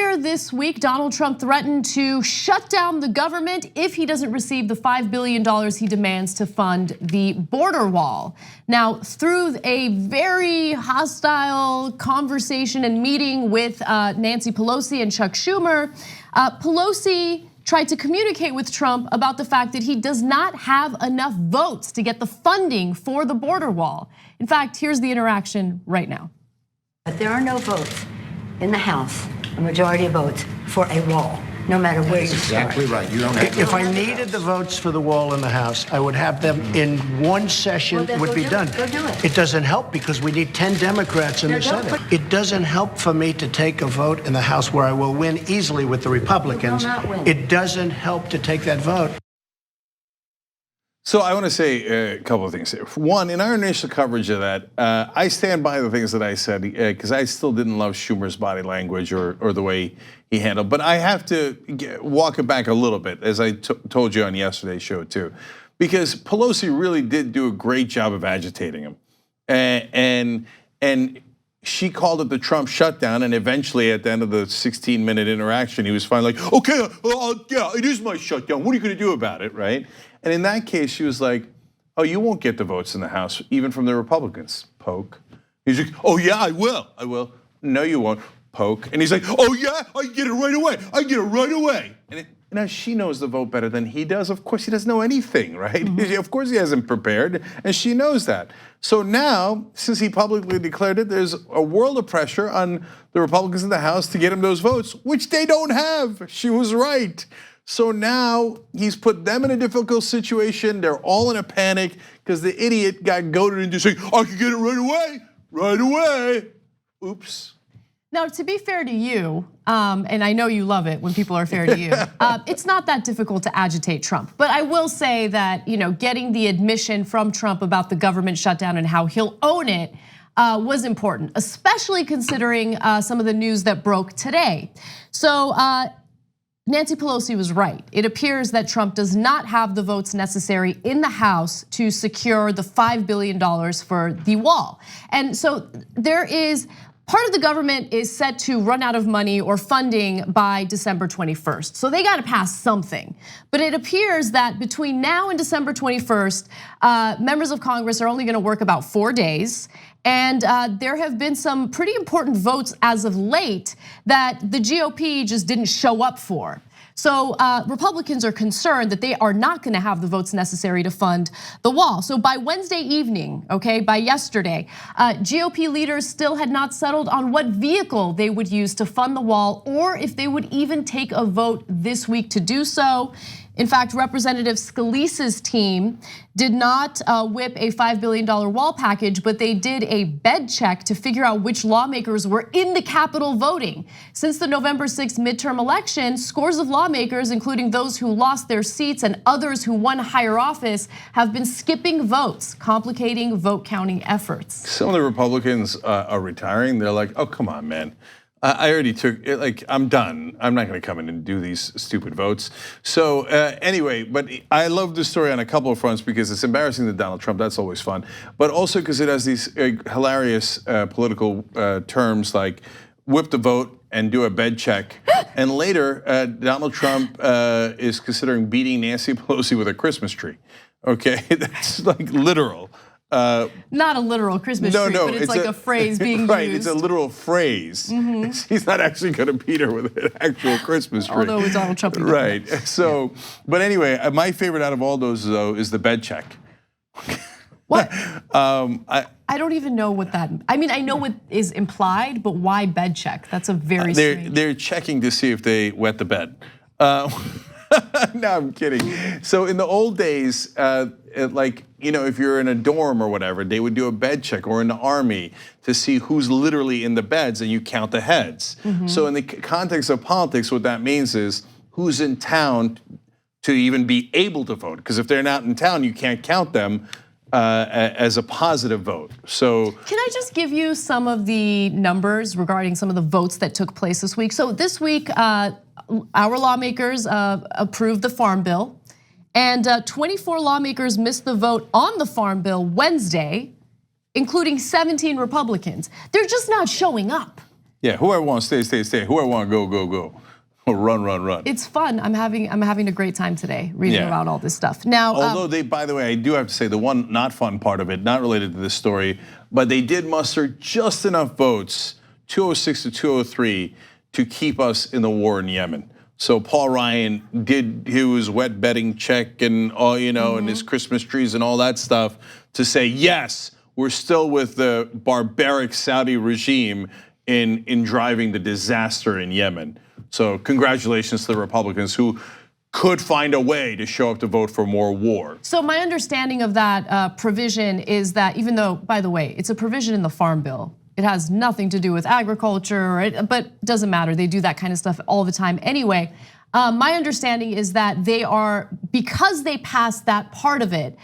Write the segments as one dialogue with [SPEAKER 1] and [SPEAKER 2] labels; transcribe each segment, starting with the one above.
[SPEAKER 1] Earlier this week, Donald Trump threatened to shut down the government if he doesn't receive the $5 billion he demands to fund the border wall. Now, through a very hostile conversation and meeting with Nancy Pelosi and Chuck Schumer, Pelosi tried to communicate with Trump about the fact that he does not have enough votes to get the funding for the border wall. In fact, here's the interaction right now.
[SPEAKER 2] But there are no votes in the House, a majority of votes for a wall, no matter where you start.
[SPEAKER 3] Exactly right. You don't have
[SPEAKER 4] If I needed the votes for the wall in the House, I would have them in one session, would be done.
[SPEAKER 2] Go do it.
[SPEAKER 4] It doesn't help because we need 10 Democrats in the Senate. It doesn't help for me to take a vote in the House where I will win easily with the Republicans.
[SPEAKER 2] You will not win.
[SPEAKER 4] It doesn't help to take that vote.
[SPEAKER 5] So I want to say a couple of things here. One, in our initial coverage of that, I stand by the things that I said because I still didn't love Schumer's body language or the way he handled. But I have to walk it back a little bit, as I told you on yesterday's show too, because Pelosi really did do a great job of agitating him, and she called it the Trump shutdown, and eventually at the end of the 16-minute interaction, he was finally like, okay, yeah, it is my shutdown. What are you going to do about it, right? And in that case, she was like, oh, you won't get the votes in the House, even from the Republicans, poke. He's like, oh yeah, I will. No, you won't, poke. And he's like, oh yeah, I get it right away. And now she knows the vote better than he does. Of course, he doesn't know anything, right? Mm-hmm. Of course he hasn't prepared, and she knows that. So now, since he publicly declared it, there's a world of pressure on the Republicans in the House to get him those votes, which they don't have. She was right. So now he's put them in a difficult situation. They're all in a panic because the idiot got goaded into saying, I can get it right away. Oops.
[SPEAKER 1] Now, to be fair to you, and I know you love it when people are fair to you, it's not that difficult to agitate Trump. But I will say that getting the admission from Trump about the government shutdown and how he'll own it was important, especially considering some of the news that broke today. So Nancy Pelosi was right. It appears that Trump does not have the votes necessary in the House to secure the $5 billion for the wall. And so part of the government is set to run out of money or funding by December 21st. So they got to pass something. But it appears that between now and December 21st, members of Congress are only going to work about 4 days. And there have been some pretty important votes as of late that the GOP just didn't show up for. So Republicans are concerned that they are not going to have the votes necessary to fund the wall. So by Wednesday evening, by yesterday, GOP leaders still had not settled on what vehicle they would use to fund the wall, or if they would even take a vote this week to do so. In fact, Representative Scalise's team did not whip a $5 billion wall package, but they did a bed check to figure out which lawmakers were in the Capitol voting. Since the November 6th midterm election, scores of lawmakers, including those who lost their seats and others who won higher office, have been skipping votes, complicating vote counting efforts.
[SPEAKER 5] Some of the Republicans are retiring. They're like, oh, come on, man. I already took it, like, I'm done. I'm not gonna come in and do these stupid votes. So anyway, but I love this story on a couple of fronts because it's embarrassing to Donald Trump, that's always fun. But also because it has these hilarious political terms like whip the vote and do a bed check. And later, Donald Trump is considering beating Nancy Pelosi with a Christmas tree. Okay, that's like literal.
[SPEAKER 1] Not a literal Christmas tree, but it's like a phrase being used.
[SPEAKER 5] Right, it's a literal phrase. Mm-hmm. He's not actually going to beat her with an actual Christmas tree.
[SPEAKER 1] Although it's Donald Trump.
[SPEAKER 5] Right, so, but anyway, my favorite out of all those, though, is the bed check.
[SPEAKER 1] What? I don't even know what that, I mean, I know what is implied, but why bed check? That's a very strange.
[SPEAKER 5] They're checking to see if they wet the bed. No, I'm kidding. So in the old days, like, if you're in a dorm or whatever, they would do a bed check, or in the army to see who's literally in the beds, and you count the heads. Mm-hmm. So in the context of politics, what that means is who's in town to even be able to vote. Because if they're not in town, you can't count them as a positive vote. So
[SPEAKER 1] can I just give you some of the numbers regarding some of the votes that took place this week? So this week, our lawmakers approved the Farm Bill, and 24 lawmakers missed the vote on the Farm Bill Wednesday, including 17 Republicans. They're just not showing up.
[SPEAKER 5] Yeah, whoever wants to stay. Whoever want to go. Run.
[SPEAKER 1] It's fun. I'm having a great time today reading about all this stuff. Now,
[SPEAKER 5] although by the way, I do have to say the one not fun part of it, not related to this story, but they did muster just enough votes, 206 to 203, to keep us in the war in Yemen. So Paul Ryan did his wet bedding check and all, and his Christmas trees and all that stuff to say, yes, we're still with the barbaric Saudi regime in driving the disaster in Yemen. So congratulations to the Republicans who could find a way to show up to vote for more war.
[SPEAKER 1] So my understanding of that provision is that even though, by the way, it's a provision in the Farm Bill, it has nothing to do with agriculture, right? But it doesn't matter. They do that kind of stuff all the time anyway. My understanding is that because they passed that part of it,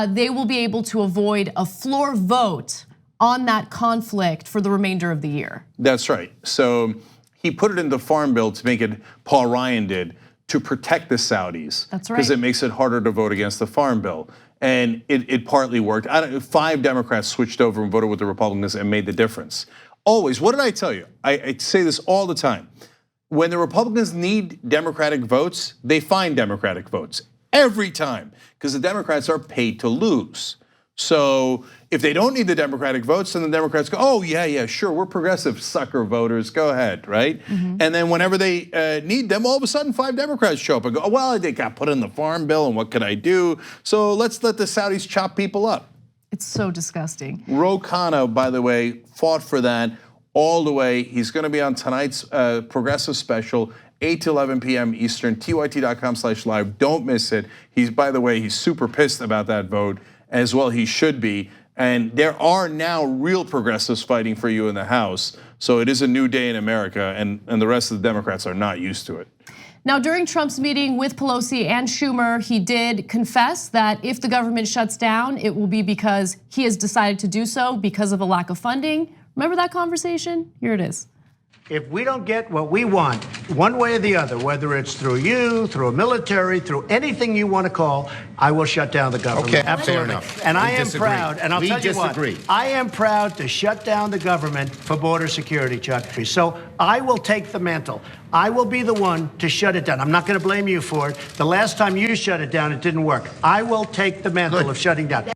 [SPEAKER 1] they will be able to avoid a floor vote on that conflict for the remainder of the year.
[SPEAKER 5] That's right. So he put it in the Farm Bill to make it, Paul Ryan did, to protect the Saudis.
[SPEAKER 1] That's right.
[SPEAKER 5] Because it makes it harder to vote against the Farm Bill. And it partly worked. 5 Democrats switched over and voted with the Republicans and made the difference. Always, what did I tell you? I say this all the time. When the Republicans need Democratic votes, they find Democratic votes every time because the Democrats are paid to lose. So if they don't need the Democratic votes, then the Democrats go, oh yeah, sure, we're progressive sucker voters, go ahead, right? And then whenever they need them, all of a sudden 5 Democrats show up and go, oh, well, they got put in the Farm Bill and what could I do? So let's let the Saudis chop people up.
[SPEAKER 1] It's so disgusting.
[SPEAKER 5] Ro Khanna, by the way, fought for that all the way. He's gonna be on tonight's progressive special, 8 to 11 p.m. Eastern, tyt.com/live, don't miss it. By the way, he's super pissed about that vote, as well he should be. And there are now real progressives fighting for you in the House. So it is a new day in America, and the rest of the Democrats are not used to it.
[SPEAKER 1] Now, during Trump's meeting with Pelosi and Schumer, he did confess that if the government shuts down, it will be because he has decided to do so because of a lack of funding. Remember that conversation? Here it is.
[SPEAKER 4] If we don't get what we want, one way or the other, whether it's through you, through a military, through anything you want to call, I will shut down the government.
[SPEAKER 3] Okay,
[SPEAKER 4] absolutely.
[SPEAKER 3] fair enough.
[SPEAKER 4] And
[SPEAKER 3] We
[SPEAKER 4] I am
[SPEAKER 3] disagree.
[SPEAKER 4] proud, and I'll
[SPEAKER 3] We
[SPEAKER 4] tell you what,
[SPEAKER 3] disagree.
[SPEAKER 4] I am proud to shut down the government for border security, Chuck. So I will take the mantle. I will be the one to shut it down. I'm not going to blame you for it. The last time you shut it down, it didn't work. I will take the mantle of shutting down.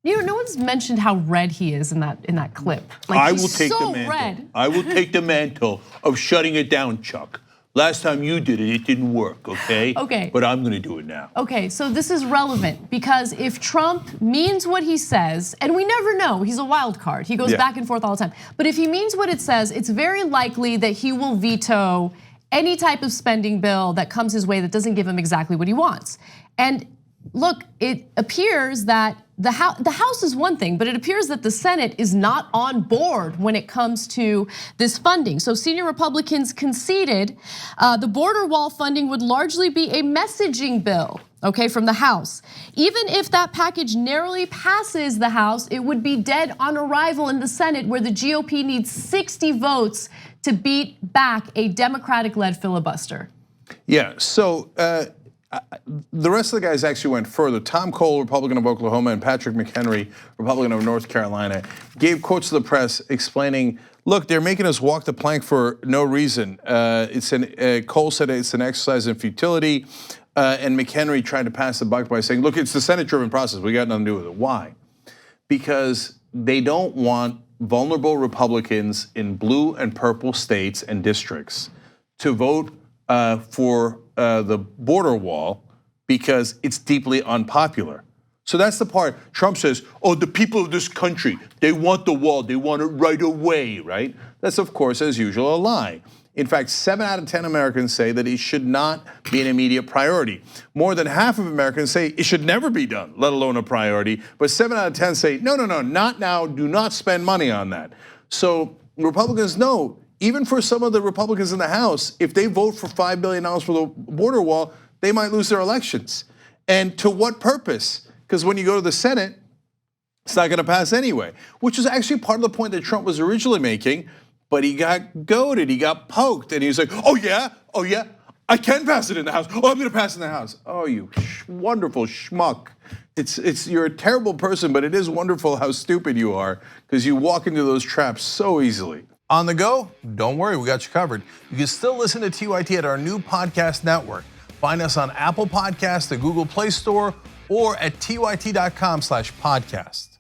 [SPEAKER 1] No one's mentioned how red he is in that clip.
[SPEAKER 5] I
[SPEAKER 1] he's
[SPEAKER 5] will take
[SPEAKER 1] so
[SPEAKER 5] the mantle.
[SPEAKER 1] red.
[SPEAKER 5] I will take the mantle of shutting it down, Chuck. Last time you did it, it didn't work, okay?
[SPEAKER 1] Okay.
[SPEAKER 5] But I'm gonna do it now.
[SPEAKER 1] Okay, so this is relevant because if Trump means what he says, and we never know, he's a wild card. He goes back and forth all the time. But if he means what it says, it's very likely that he will veto any type of spending bill that comes his way that doesn't give him exactly what he wants. And look, it appears that the House is one thing, but it appears that the Senate is not on board when it comes to this funding. So senior Republicans conceded the border wall funding would largely be a messaging bill, okay, from the House. Even if that package narrowly passes the House, it would be dead on arrival in the Senate, where the GOP needs 60 votes to beat back a Democratic-led filibuster.
[SPEAKER 5] Yeah, so the rest of the guys actually went further. Tom Cole, Republican of Oklahoma, and Patrick McHenry, Republican of North Carolina, gave quotes to the press explaining, look, they're making us walk the plank for no reason. Cole said it's an exercise in futility, and McHenry tried to pass the buck by saying, look, it's the Senate-driven process. We got nothing to do with it. Why? Because they don't want vulnerable Republicans in blue and purple states and districts to vote for the border wall because it's deeply unpopular. So that's the part. Trump says, oh, the people of this country, they want the wall, they want it right away, right? That's, of course, as usual, a lie. In fact, 7 out of 10 Americans say that it should not be an immediate priority. More than half of Americans say it should never be done, let alone a priority. But 7 out of 10 say, no, not now, do not spend money on that. So Republicans know, even for some of the Republicans in the House, if they vote for $5 billion for the border wall, they might lose their elections. And to what purpose? Because when you go to the Senate, it's not gonna pass anyway, which is actually part of the point that Trump was originally making, but he got goaded, he got poked, and he was like, oh yeah, I can pass it in the House. Oh, I'm gonna pass it in the House. Oh, you wonderful schmuck. You're a terrible person, but it is wonderful how stupid you are, because you walk into those traps so easily.
[SPEAKER 3] On the go? Don't worry, we got you covered. You can still listen to TYT at our new podcast network. Find us on Apple Podcasts, the Google Play Store, or at tyt.com/podcast.